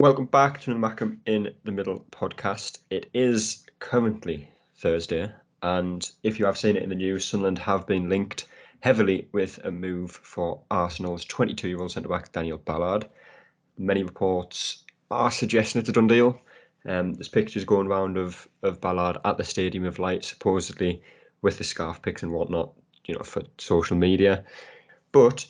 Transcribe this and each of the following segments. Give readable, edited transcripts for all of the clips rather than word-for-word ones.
Welcome back to the Mackem in the Middle podcast. It is currently Thursday, and if you have seen it in the news, Sunderland have been linked heavily with a move for Arsenal's 22-year-old centre-back Daniel Ballard. Many reports are suggesting it's a done deal. There's pictures going around of Ballard at the Stadium of Light, supposedly with the scarf pics and whatnot, for social media. But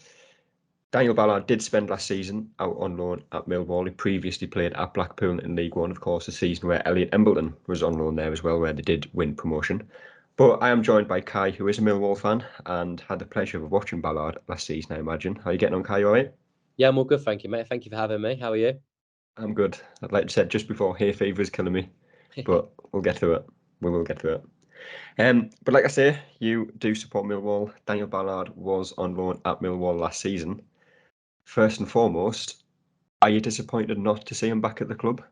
Daniel Ballard did spend last season out on loan at Millwall. He previously played at Blackpool in League One, of course, the season where Elliot Embleton was on loan there as well, where they did win promotion. But I am joined by Kai, who is a Millwall fan and had the pleasure of watching Ballard last season, I imagine. How are you getting on, Kai? You all right? Yeah, I'm all good, thank you, mate. Thank you for having me. How are you? I'm good. I'd like to say just before hay fever is killing me, but we'll get through it. We will get through it. But like I say, you do support Millwall. Daniel Ballard was on loan at Millwall last season. First and foremost, are you disappointed not to see him back at the club?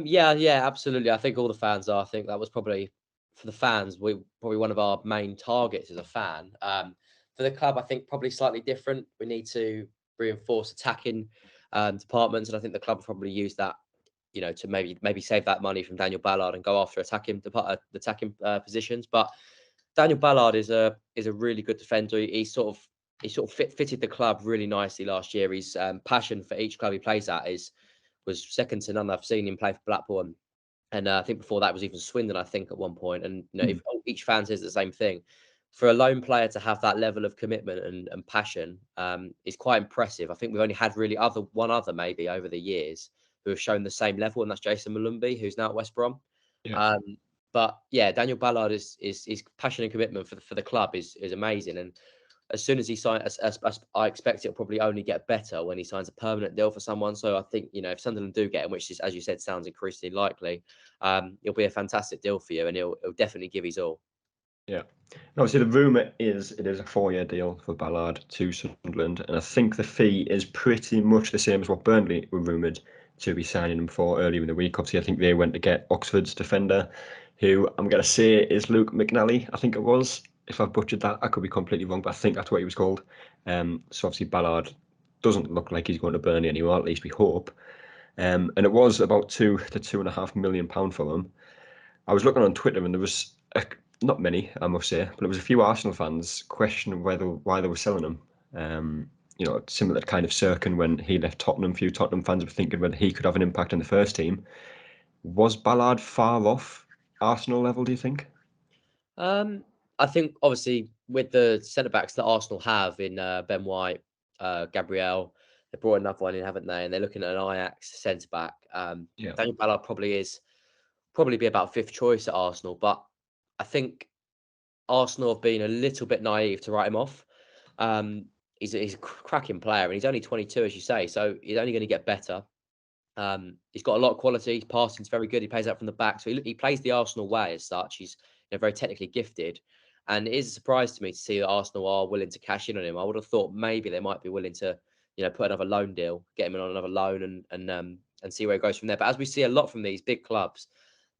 Yeah, absolutely. I think all the fans are. I think that was probably, for the fans, probably one of our main targets as a fan. For the club, I think probably slightly different. We need to reinforce attacking departments, and I think the club will probably use that, to maybe save that money from Daniel Ballard and go after attacking positions. But Daniel Ballard is a really good defender. He sort of fitted the club really nicely last year. His passion for each club he plays at was second to none. I've seen him play for Blackpool, and I think before that was even Swindon, I think, at one point. And if each fan says the same thing, for a lone player to have that level of commitment and passion is quite impressive. I think we've only had really one other maybe over the years who have shown the same level, and that's Jason Malumbi, who's now at West Brom. Yeah. But yeah, Daniel Ballard is passion and commitment for the club is amazing. And as soon as he signs, as I expect it'll probably only get better when he signs a permanent deal for someone. So I think, if Sunderland do get him, which is, as you said, sounds increasingly likely, it'll be a fantastic deal for you, and he'll definitely give his all. Yeah. And obviously, the rumour is it is a 4-year deal for Ballard to Sunderland, and I think the fee is pretty much the same as what Burnley were rumoured to be signing him for earlier in the week. Obviously, I think they went to get Oxford's defender, who I'm going to say is Luke McNally, I think it was. If I've butchered that, I could be completely wrong, but I think that's what he was called. So obviously, Ballard doesn't look like he's going to Burnley anymore, at least we hope. And it was about £2 to £2.5 million for him. I was looking on Twitter, and there was not many, I must say, but there was a few Arsenal fans questioning why they were selling him. Similar to kind of Sirkin when he left Tottenham. A few Tottenham fans were thinking whether he could have an impact in the first team. Was Ballard far off Arsenal level, do you think? I think obviously with the centre backs that Arsenal have in Ben White, Gabriel, they brought another one in, haven't they? And they're looking at an Ajax centre back. Daniel Ballard probably be about fifth choice at Arsenal, but I think Arsenal have been a little bit naive to write him off. He's a cracking player, and he's only 22, as you say, so he's only going to get better. He's got a lot of quality. His passing's very good. He plays out from the back, so he plays the Arsenal way as such. He's very technically gifted, and it is a surprise to me to see that Arsenal are willing to cash in on him. I would have thought maybe they might be willing to, put another loan deal, get him in on another loan, and see where it goes from there. But as we see a lot from these big clubs,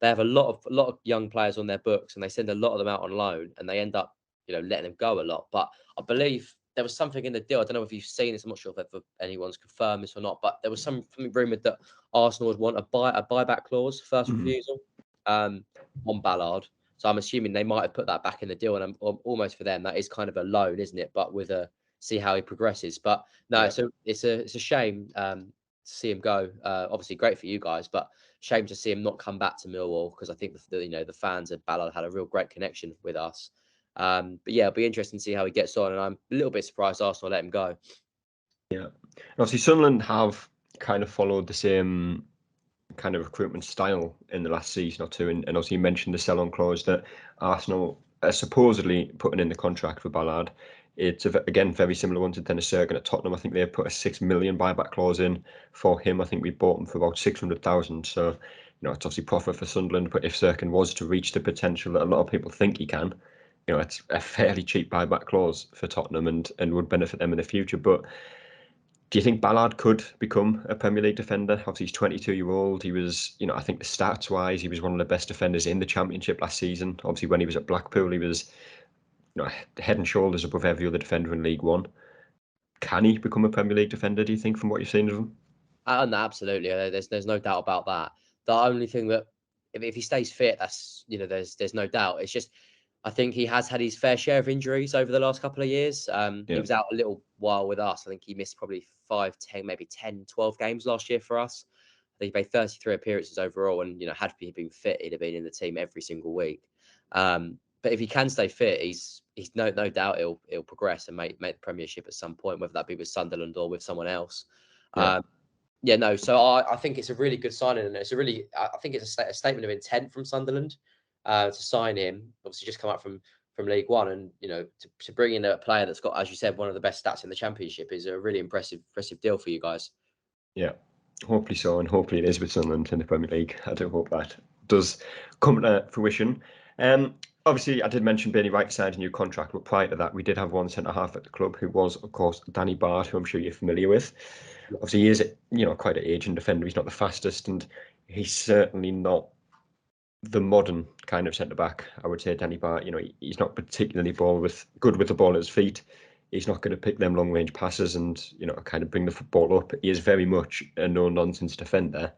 they have a lot of young players on their books, and they send a lot of them out on loan, and they end up, letting them go a lot. But I believe there was something in the deal. I don't know if you've seen this. I'm not sure if anyone's confirmed this or not, but there was something rumored that Arsenal would want a buyback clause, first refusal, on Ballard. So I'm assuming they might have put that back in the deal, and almost for them that is kind of a loan, isn't it? But with see how he progresses. But no, so it's a shame to see him go. Obviously great for you guys, but shame to see him not come back to Millwall, because I think the fans of Ballard had a real great connection with us. But yeah, it'll be interesting to see how he gets on, and I'm a little bit surprised Arsenal let him go. Yeah, and obviously Sunderland have kind of followed the same kind of recruitment style in the last season or two, and obviously you mentioned the sell-on clause that Arsenal are supposedly putting in the contract for Ballard. It's again very similar one to Dennis Sirkin at Tottenham. I think they put a £6 million buyback clause in for him. I think we bought him for about 600,000. So it's obviously profit for Sunderland. But if Sirkin was to reach the potential that a lot of people think he can, it's a fairly cheap buyback clause for Tottenham and would benefit them in the future. But do you think Ballard could become a Premier League defender? Obviously, he's 22-year-old. He was, I think the stats-wise, he was one of the best defenders in the Championship last season. Obviously, when he was at Blackpool, he was head and shoulders above every other defender in League One. Can he become a Premier League defender, do you think, from what you've seen of him? No, absolutely. There's no doubt about that. The only thing that if he stays fit, that's there's no doubt. It's just I think he has had his fair share of injuries over the last couple of years. He Yeah, was out a little while with us. I think he missed probably 5, 10, maybe 10, 12 games last year for us. I think he made 33 appearances overall, and had he been fit, he'd have been in the team every single week. But if he can stay fit, he's no doubt he'll progress and make the Premiership at some point, whether that be with Sunderland or with someone else. yeah, Yeah, no. So I think it's a really good signing, and it's I think it's a statement of intent from Sunderland to sign him. Obviously, just come up from League One, and to bring in a player that's got, as you said, one of the best stats in the Championship is a really impressive deal for you guys. yeah. Hopefully so, and hopefully it is with Sunderland in the Premier League. I do hope that does come to fruition. Obviously, I did mention Bailey Wright signed a new contract, but prior to that, we did have one centre half at the club who was, of course, Danny Ballard, who I'm sure you're familiar with. Yeah. Obviously, he is, quite an aging defender. He's not the fastest, and he's certainly not the modern kind of centre back. I would say Danny Ballard. He's not particularly good with the ball at his feet. He's not going to pick them long range passes and kind of bring the football up. He is very much a no nonsense defender.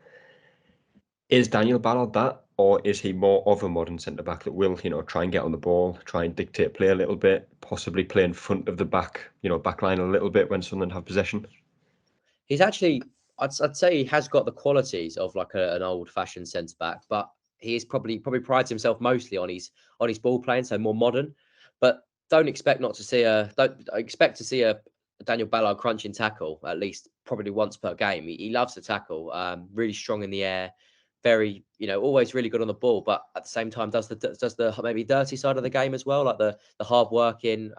Is Daniel Ballard that, or is he more of a modern centre back that will try and get on the ball, try and dictate play a little bit, possibly play in front of the back line a little bit when Sunderland have possession? He's actually, I'd say he has got the qualities of like an old fashioned centre back, but he is probably prides himself mostly on his ball playing, so more modern. But don't expect to see a Daniel Ballard crunching tackle at least probably once per game. He loves to tackle, really strong in the air, very always really good on the ball, but at the same time does the maybe dirty side of the game as well, like the hard working,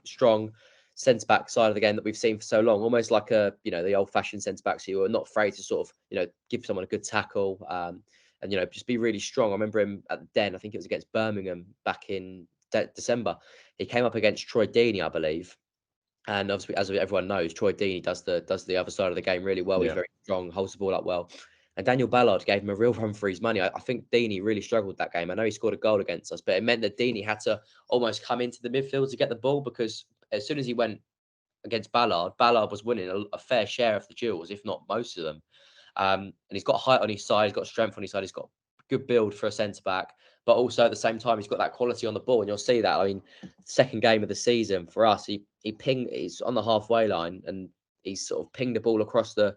strong centre back side of the game that we've seen for so long, almost like the old fashioned centre backs who are not afraid to sort of give someone a good tackle, and just be really strong. I remember him at the Den. I think it was against Birmingham back in December. He came up against Troy Deeney, I believe, and obviously, as everyone knows, Troy Deeney does the other side of the game really well. He's very strong, holds the ball up well. And Daniel Ballard gave him a real run for his money. I think Deeney really struggled that game. I know he scored a goal against us, but it meant that Deeney had to almost come into the midfield to get the ball, because as soon as he went against Ballard, Ballard was winning a fair share of the duels, if not most of them. And he's got height on his side, he's got strength on his side, he's got good build for a centre back, but also at the same time he's got that quality on the ball, and you'll see that. I mean, second game of the season for us, he's on the halfway line, and he's sort of pinged the ball across the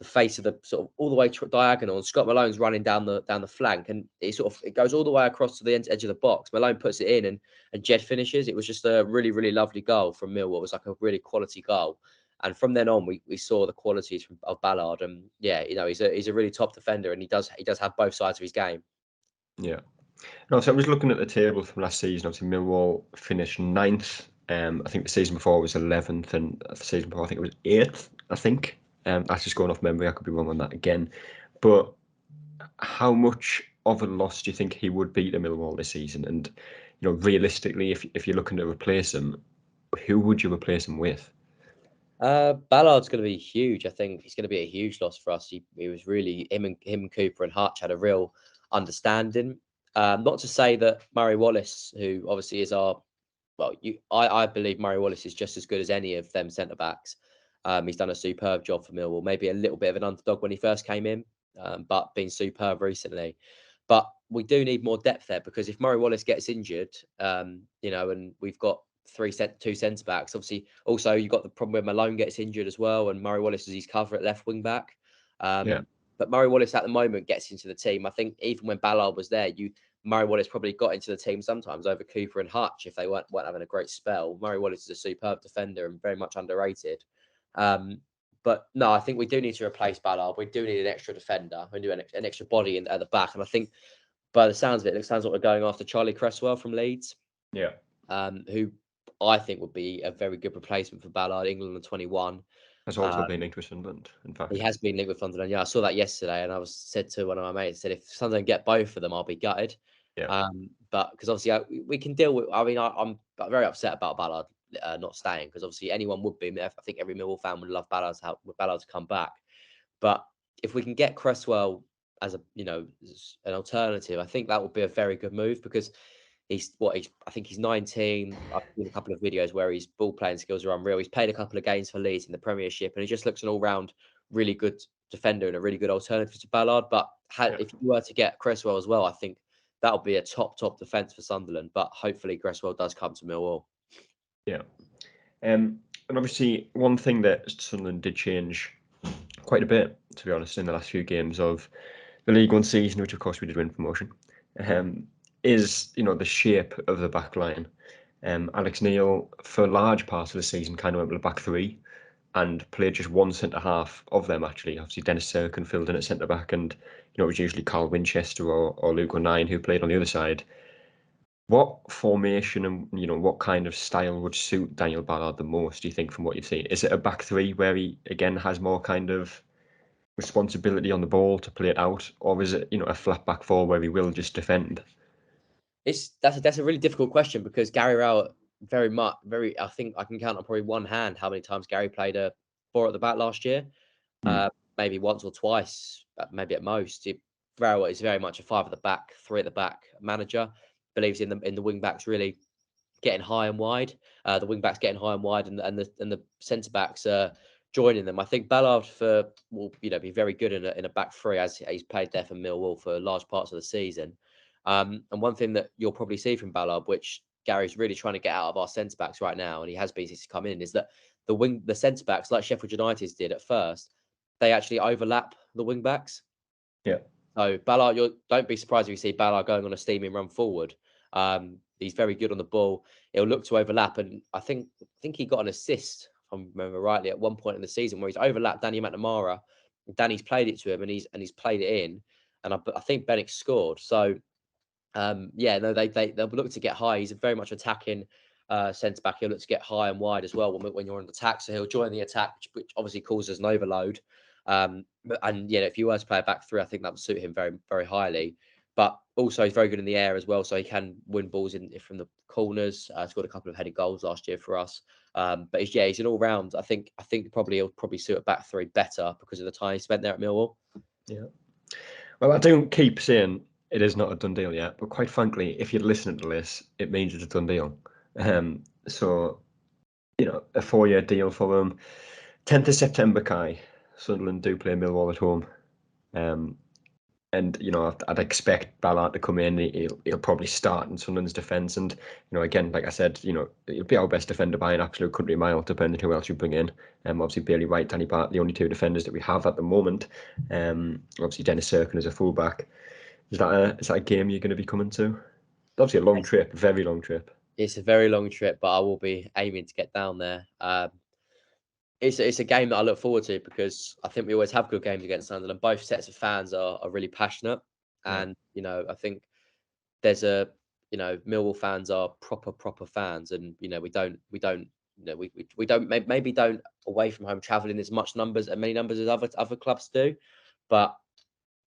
face of the sort of all the way diagonal, and Scott Malone's running down the flank, and it goes all the way across to the edge of the box. Malone puts it in, and Jed finishes. It was just a really, really lovely goal from Millwall. It was like a really quality goal. And from then on, we saw the qualities of Ballard, and yeah, he's a really top defender, and he does have both sides of his game. Yeah. No, so I was looking at the table from last season. Obviously, Millwall finished 9th. I think the season before was 11th, and the season before I think it was 8th. I think. That's just going off memory. I could be wrong on that again. But how much of a loss do you think he would be to Millwall this season? And realistically, if you're looking to replace him, who would you replace him with? Ballard's going to be huge. I think he's going to be a huge loss for us. He was really him and Cooper and Hutch had a real understanding. Not to say that Murray Wallace, who obviously is I believe Murray Wallace is just as good as any of them centre backs. He's done a superb job for Millwall. Maybe a little bit of an underdog when he first came in, but been superb recently. But we do need more depth there, because if Murray Wallace gets injured, and we've got two centre backs. Obviously, also you've got the problem where Malone gets injured as well, and Murray Wallace is his cover at left wing back. But Murray Wallace at the moment gets into the team. I think even when Ballard was there, Murray Wallace probably got into the team sometimes over Cooper and Hutch if they weren't having a great spell. Murray Wallace is a superb defender and very much underrated. But no, I think we do need to replace Ballard. We do need an extra defender. We do an extra body at the back. And I think by the sounds of it sounds like we're going after Charlie Cresswell from Leeds. Yeah. Who I think would be a very good replacement for Ballard, England under 21. Has also been linked with Sunderland, in fact. He has been linked with Sunderland. Yeah, I saw that yesterday, and I said to one of my mates, said if Sunderland get both of them, I'll be gutted. Yeah. But because obviously we can deal with. I mean, I'm very upset about Ballard not staying, because obviously anyone would be. I think every Millwall fan would love Ballard to come back. But if we can get Cresswell as an alternative, I think that would be a very good move, because I think he's 19. I've seen a couple of videos where his ball playing skills are unreal. He's played a couple of games for Leeds in the Premiership, and he just looks an all round really good defender and a really good alternative to Ballard. But if you were to get Cresswell as well, I think that'll be a top defence for Sunderland. But hopefully Cresswell does come to Millwall. Yeah. And obviously, one thing that Sunderland did change quite a bit, to be honest, in the last few games of the League One season, which of course we did win promotion, is the shape of the back line. Alex Neil, for large parts of the season, kind of went with a back three and played just one centre half of them, actually. Obviously, Dennis Serkin filled in at centre back, and it was usually Carl Winchester or Luke O'Nien who played on the other side. What formation and what kind of style would suit Daniel Ballard the most, do you think, from what you've seen? Is it a back three where he again has more kind of responsibility on the ball to play it out, or is it a flat back four where he will just defend? That's a really difficult question, because Gary Rowett I think I can count on probably one hand how many times Gary played a four at the back last year. Maybe once or twice, maybe at most. Rowett is very much a five at the back, three at the back manager. Believes in the wing backs really getting high and wide. The wing backs getting high and wide, and the centre backs joining them. I think Ballard will be very good in a back three, as he's played there for Millwall for large parts of the season. And one thing that you'll probably see from Ballard, which Gary's really trying to get out of our centre backs right now, and he has been since he's come in, is that the centre backs, like Sheffield United did at first, they actually overlap the wing backs. Yeah. So Ballard, don't be surprised if you see Ballard going on a steaming run forward. He's very good on the ball. He'll look to overlap, and I think he got an assist, if I remember rightly, at one point in the season where he's overlapped Danny McNamara. Danny's played it to him, and he's played it in, and I think Bennett scored. So they'll look to get high. He's very much attacking centre back. He'll look to get high and wide as well when you're on attack. So he'll join the attack, which obviously causes an overload. If you were to play a back three, I think that would suit him very, very highly. But also he's very good in the air as well, so he can win balls from the corners. Scored a couple of headed goals last year for us. But he's an all round. I think he'll probably suit a back three better because of the time he spent there at Millwall. Yeah. Well, I don't keep saying it is not a done deal yet, but quite frankly, if you're listening to this, it means it's a done deal. So a 4-year deal for them. 10th of September, Kai. Sunderland do play Millwall at home. And I'd expect Ballard to come in. He'll probably start in Sunderland's defence, and again, like I said, he'll be our best defender by an absolute country mile, depending who else you bring in. Obviously Bailey Wright, Danny Bart, the only two defenders that we have at the moment. Obviously Dennis Serkin as a fullback. Is that a game you're going to be coming to? Obviously a long trip, very long trip. It's a very long trip, but I will be aiming to get down there. It's a game that I look forward to, because I think we always have good games against Sunderland. Both sets of fans are really passionate, and I think there's Millwall fans are proper fans, and we don't maybe don't away from home travel in as many numbers as other clubs do, but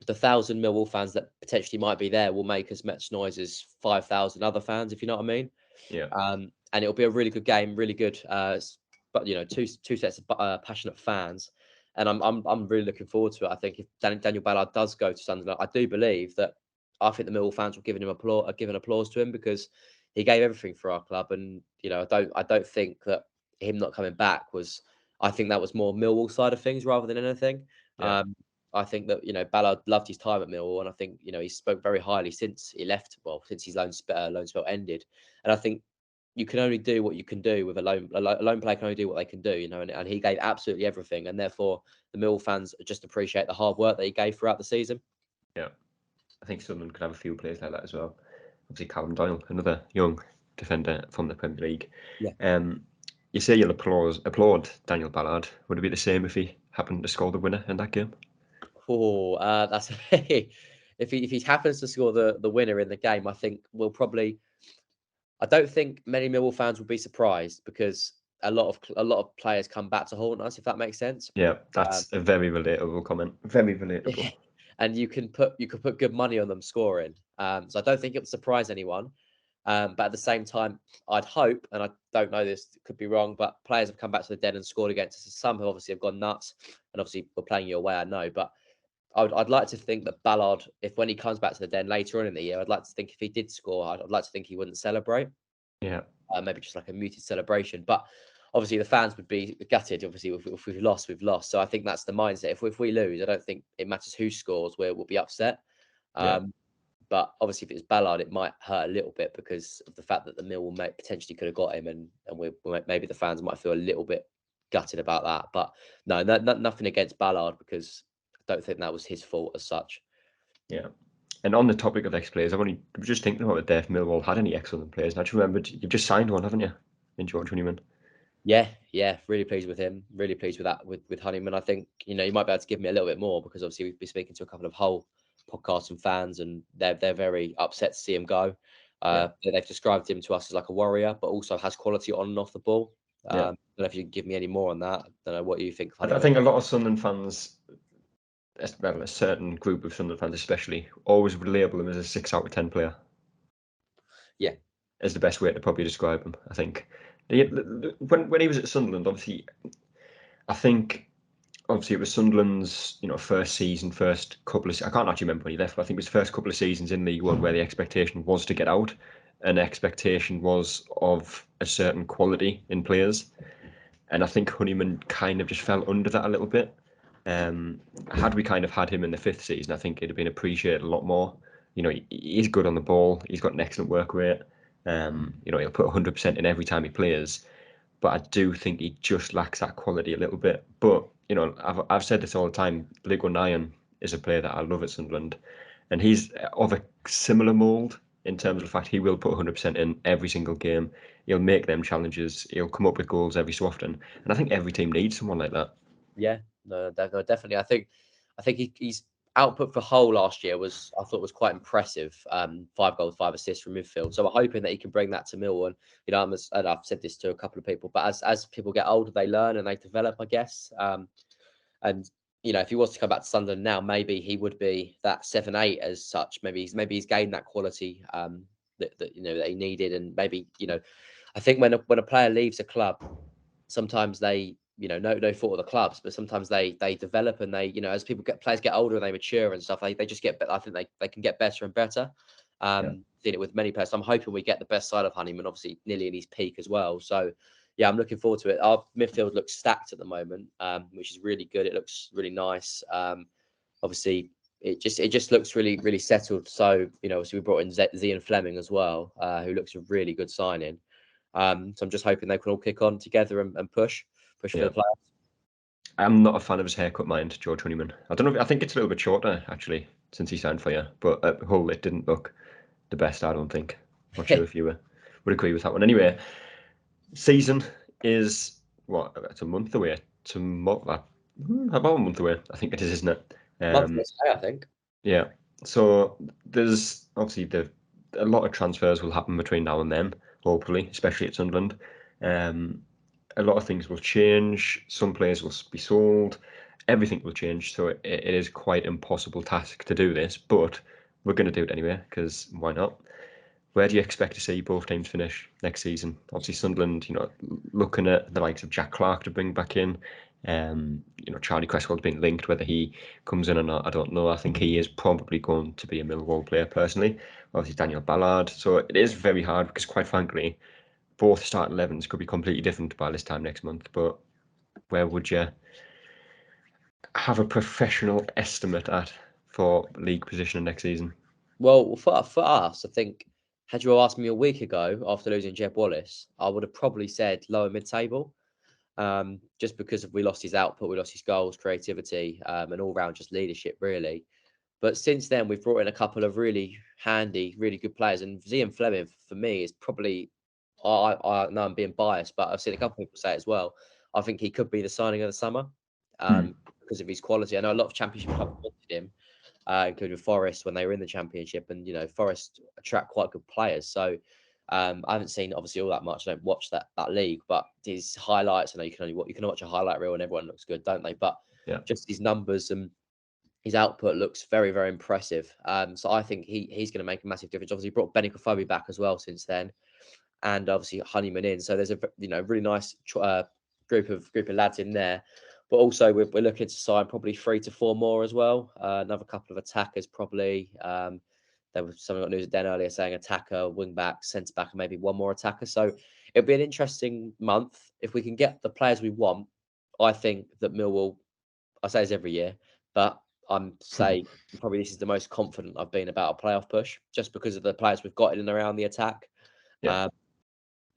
the 1,000 Millwall fans that potentially might be there will make as much noise as 5,000 other fans, if you know what I mean. Yeah. And it'll be a really good game, really good. But two sets of passionate fans, and I'm really looking forward to it. I think if Daniel Ballard does go to Sunderland, I do believe that I think the Millwall fans will give applause to him, because he gave everything for our club, and I don't think that him not coming back was. I think that was more Millwall side of things rather than anything. Yeah. I think that Ballard loved his time at Millwall, and I think he spoke very highly since he left. Well, since his loan spell ended, and I think you can only do what you can do with a lone player can only do what they can do, and he gave absolutely everything, and therefore the Millwall fans just appreciate the hard work that he gave throughout the season. Yeah, I think Sunderland could have a few players like that as well. Obviously, Callum Doyle, another young defender from the Premier League. Yeah. You say you'll applaud Daniel Ballard. Would it be the same if he happened to score the winner in that game? Oh, that's if he happens to score the winner in the game, I think we'll probably. I don't think many Millwall fans will be surprised, because a lot of players come back to haunt us, if that makes sense. Yeah, that's a very relatable comment. Very relatable. And you can put good money on them scoring. So I don't think it would surprise anyone. But at the same time, I'd hope, and I don't know this, could be wrong, but players have come back to the den and scored against us. Some have obviously gone nuts, and obviously we're playing you away, I know, but I'd like to think that Ballard, when he comes back to the den later on in the year, I'd like to think if he did score, I'd like to think he wouldn't celebrate. Yeah. Maybe just like a muted celebration. But obviously the fans would be gutted. Obviously, if we've lost, we've lost. So I think that's the mindset. If we lose, I don't think it matters who scores. We'll be upset. Yeah. But obviously, if it's Ballard, it might hurt a little bit because of the fact that the Millwall potentially could have got him, and maybe the fans might feel a little bit gutted about that. But no, nothing against Ballard because I don't think that was his fault as such. Yeah. And on the topic of ex-players, I was just thinking about it there if Millwall had any excellent players. And I just remembered you've just signed one, haven't you? In George Honeyman. Yeah, really pleased with him. Really pleased with that with Honeyman. I think, you might be able to give me a little bit more because obviously we've been speaking to a couple of Hull podcasts and fans, and they're very upset to see him go. They've described him to us as like a warrior, but also has quality on and off the ball. I don't know if you can give me any more on that. I don't know what you think of Honeyman. I think a lot of Sunderland fans, well, a certain group of Sunderland fans especially, always would label him as a 6 out of 10 player. Yeah. Is the best way to probably describe him, I think. When he was at Sunderland, obviously, I think it was Sunderland's first season, first couple of. I can't actually remember when he left, but I think it was the first couple of seasons in League One where the expectation was to get out, and the expectation was of a certain quality in players, and I think Honeyman kind of just fell under that a little bit. Had we kind of had him in the 5th season, I think it'd have been appreciated a lot more. He's good on the ball. He's got an excellent work rate. He'll put 100% in every time he plays, but I do think he just lacks that quality a little bit. But I've said this all the time. Ligo Nyan is a player that I love at Sunderland, and he's of a similar mould in terms of the fact he will put 100% in every single game. He'll make them challenges. He'll come up with goals every so often, and I think every team needs someone like that. Yeah, no, definitely. I think he's output for Hull last year was quite impressive. 5 goals, 5 assists from midfield. So we're hoping that he can bring that to Millwall. And I've said this to a couple of people, but as people get older, they learn and they develop, I guess. And if he was to come back to Sunderland now, maybe he would be that 7-8 as such. Maybe he's gained that quality that he needed, and maybe I think when a player leaves a club, sometimes they no fault of the clubs, but sometimes they develop, and they as players get older and they mature and stuff, they just get better. I think they can get better and better. Seen it with many players. So I'm hoping we get the best side of Honeyman, obviously nearly in his peak as well. So yeah, I'm looking forward to it. Our midfield looks stacked at the moment, which is really good. It looks really nice. Obviously it just looks really, really settled. So obviously we brought in Zian Fleming as well, who looks a really good signing. So I'm just hoping they can all kick on together and push for the players. I'm not a fan of his haircut, mind, George Honeyman. I don't know. I think it's a little bit shorter actually since he signed for you, but at Hull it didn't look the best. I don't think. Not sure if you would agree with that one. Anyway, season is what? It's a month away. About a month away. I think it is, isn't it? I think. Yeah. So there's obviously a lot of transfers will happen between now and then, hopefully, especially at Sunderland. A lot of things will change. Some players will be sold. Everything will change. So it is quite impossible task to do this, but we're going to do it anyway because why not? Where do you expect to see both teams finish next season? Obviously, Sunderland, looking at the likes of Jack Clark to bring back in. Charlie Cresswell's been linked. Whether he comes in or not, I don't know. I think he is probably going to be a Millwall player personally. Obviously, Daniel Ballard. So it is very hard because, quite frankly, both starting 11s could be completely different by this time next month. But where would you have a professional estimate at for league position next season? Well, for us, I think had you asked me a week ago after losing Jeb Wallace, I would have probably said lower mid-table. Just because we lost his output, we lost his goals, creativity, and all round just leadership, really. But since then, we've brought in a couple of really handy, really good players. And Zian Fleming, for me, is probably, I know I'm being biased, but I've seen a couple of people say it as well. I think he could be the signing of the summer because of his quality. I know a lot of Championship clubs wanted him, including Forest when they were in the Championship, and Forest attract quite good players. So I haven't seen obviously all that much. I don't watch that league, but his highlights. I know you can watch a highlight reel and everyone looks good, don't they? But just his numbers and his output looks very, very impressive. So I think he's going to make a massive difference. Obviously, brought Benny Kofobi back as well since then, and obviously Honeyman in. So there's a really nice group of lads in there. But also we're looking to sign probably 3 to 4 more as well. Another couple of attackers probably. There was something got news at Den earlier saying attacker, wing back, centre back, and maybe one more attacker. So it'll be an interesting month. If we can get the players we want, I think that Millwall, I say this every year, but I'm saying probably this is the most confident I've been about a playoff push, just because of the players we've got in and around the attack. Yeah.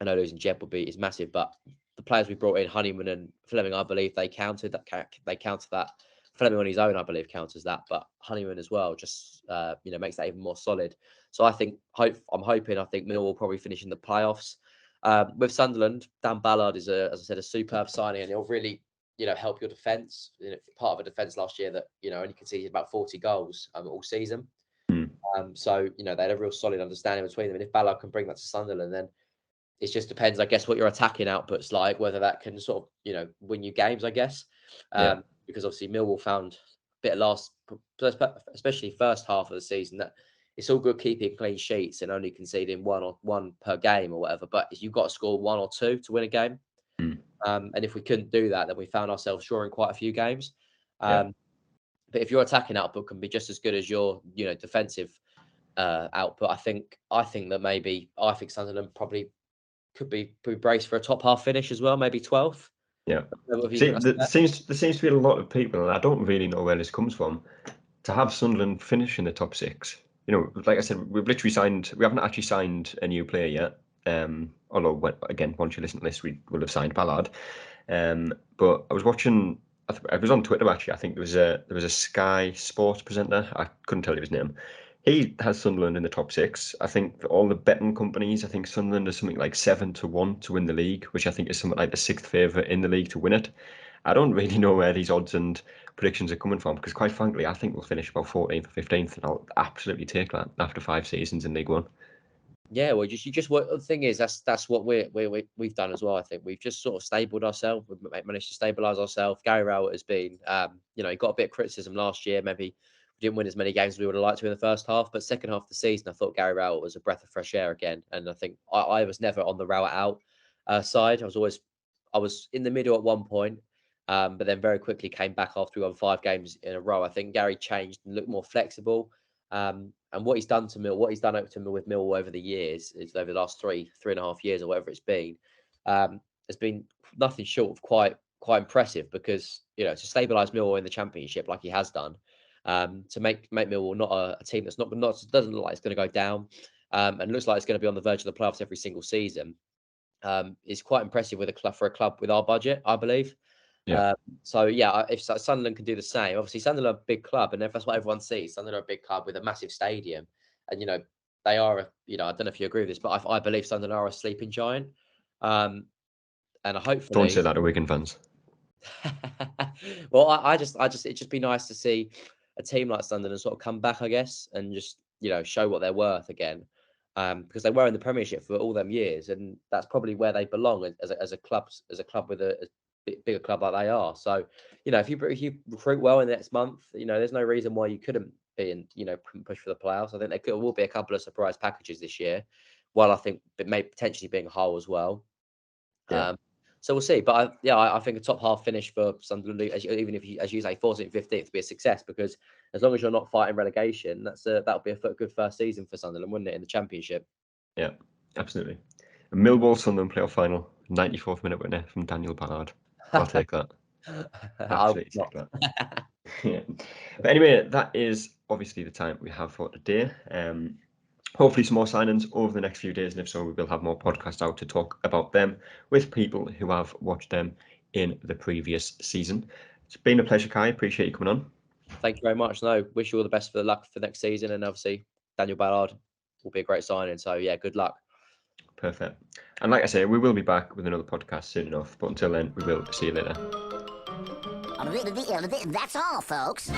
I know losing Jeb is massive, but the players we brought in, Honeyman and Fleming, I believe they counted that. They counter that. Fleming on his own, I believe, counters that, but Honeyman as well just makes that even more solid. So I think I think Millwall will probably finish in the playoffs. With Sunderland, Dan Ballard is as I said, a superb signing, and he'll really help your defence. Part of a defence last year that only conceded about 40 goals all season. So they had a real solid understanding between them, and if Ballard can bring that to Sunderland, then it just depends, I guess, what your attacking output's like, whether that can sort of win you games, I guess. Because obviously Millwall found a bit of especially first half of the season, that it's all good keeping clean sheets and only conceding one per game or whatever, but you've got to score 1 or 2 to win a game. And if we couldn't do that, then we found ourselves drawing quite a few games. But if your attacking output can be just as good as your defensive output, I think Sunderland probably could be braced for a top half finish as well, maybe 12th. Yeah. See, there seems to be a lot of people, and I don't really know where this comes from, to have Sunderland finish in the top 6. Like I said, we haven't actually signed a new player yet. Although, again, once you listen to this, we will have signed Ballard. But I was watching, I was on Twitter actually. I think there was a Sky Sports presenter. I couldn't tell you his name. He has Sunderland in the top 6. I think all the betting companies, I think Sunderland is something like 7-1 to win the league, which I think is something like the 6th favourite in the league to win it. I don't really know where these odds and predictions are coming from, because quite frankly, I think we'll finish about 14th or 15th, and I'll absolutely take that after 5 seasons in League One. Yeah, well, the thing is, that's what we've done as well. I think we've just sort of stabled ourselves. We've managed to stabilise ourselves. Gary Rowett has been, he got a bit of criticism last year. Maybe we didn't win as many games as we would have liked to in the first half, but second half of the season, I thought Gary Rowett was a breath of fresh air again. And I think I was never on the Rowett out side. I was in the middle at one point, but then very quickly came back after we won 5 games in a row. I think Gary changed and looked more flexible. And what he's done to Mill, with Millwall over the years, is over the last 3.5 years or whatever it's been, has been nothing short of quite impressive, because to stabilise Millwall in the Championship like he has done, to make Millwall not a team that's not doesn't look like it's going to go down, and looks like it's going to be on the verge of the playoffs every single season, is quite impressive for a club with our budget, I believe. If Sunderland can do the same, obviously Sunderland are a big club, and if that's what everyone sees, Sunderland are a big club with a massive stadium, and they are I don't know if you agree with this, but I believe Sunderland are a sleeping giant, and hopefully Don't say that to Wigan fans. Well, it'd just be nice to see a team like Sunderland sort of come back, I guess, and just show what they're worth again, because they were in the Premiership for all them years, and that's probably where they belong as a club with a bigger club like they are. So if you recruit well in the next month, there's no reason why you couldn't be in push for the playoffs. I think there will be a couple of surprise packages this year, while I think it may potentially being a whole as well. So we'll see, but I think a top half finish for Sunderland, even if you, as you say, 14th, 15th, would be a success, because as long as you're not fighting relegation, that'll be a good first season for Sunderland, wouldn't it, in the Championship? Yeah, absolutely. A Millwall Sunderland playoff final, 94th minute winner from Daniel Ballard. I'll take that. Absolutely take that. Yeah. But anyway, that is obviously the time we have for today. Hopefully some more signings over the next few days, and if so, we will have more podcasts out to talk about them with people who have watched them in the previous season. It's been a pleasure, Kai. Appreciate you coming on. Thank you very much. No, wish you all the best for the luck for next season, and obviously Daniel Ballard will be a great signing. So yeah, good luck. Perfect. And like I say, we will be back with another podcast soon enough, but until then, we will see you later. That's all, folks.